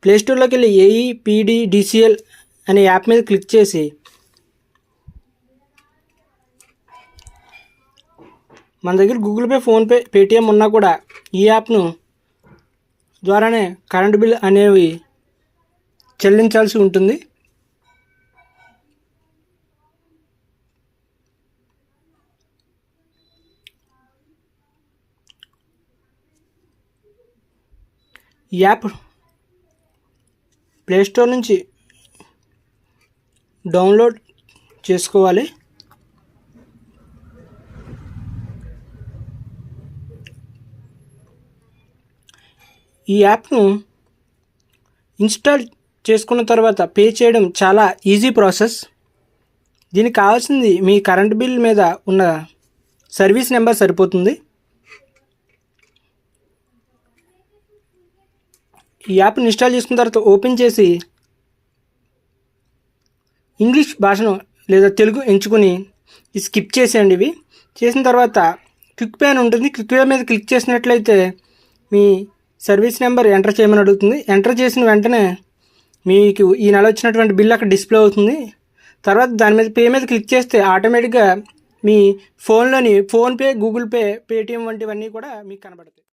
ప్లేస్టోర్లోకి వెళ్ళి AEPDDCL అనే app మీద క్లిక్ చేసి మన దగ్గర గూగుల్ పే, ఫోన్పే, పేటిఎం ఉన్నా కూడా ఈ యాప్ను ద్వారానే కరెంట్ బిల్ అనేవి చెల్లించాల్సి ఉంటుంది. ఈ యాప్ ప్లేస్టోర్ నుంచి డౌన్లోడ్ చేసుకోవాలి. ఈ యాప్ను ఇన్స్టాల్ చేసుకున్న తర్వాత పే చేయడం చాలా ఈజీ ప్రాసెస్. దీనికి కావాల్సింది మీ కరెంట్ బిల్ మీద ఉన్న సర్వీస్ నెంబర్ సరిపోతుంది. ఈ యాప్ని ఇన్స్టాల్ చేసుకున్న తర్వాత ఓపెన్ చేసి ఇంగ్లీష్ భాషను లేదా తెలుగు ఎంచుకొని స్కిప్ చేసేయండి. ఇవి చేసిన తర్వాత క్విక్ పే అని ఉంటుంది. క్విక్ పే మీద క్లిక్ చేసినట్లయితే మీ సర్వీస్ నెంబర్ ఎంటర్ చేయమని అడుగుతుంది. ఎంటర్ చేసిన వెంటనే మీకు ఈ నెల వచ్చినటువంటి బిల్ అక్కడ డిస్ప్లే అవుతుంది. తర్వాత దాని మీద పే మీద క్లిక్ చేస్తే ఆటోమేటిక్గా మీ ఫోన్లోని ఫోన్పే, గూగుల్ పే, పేటిఎం వంటివన్నీ కూడా మీకు కనబడతాయి.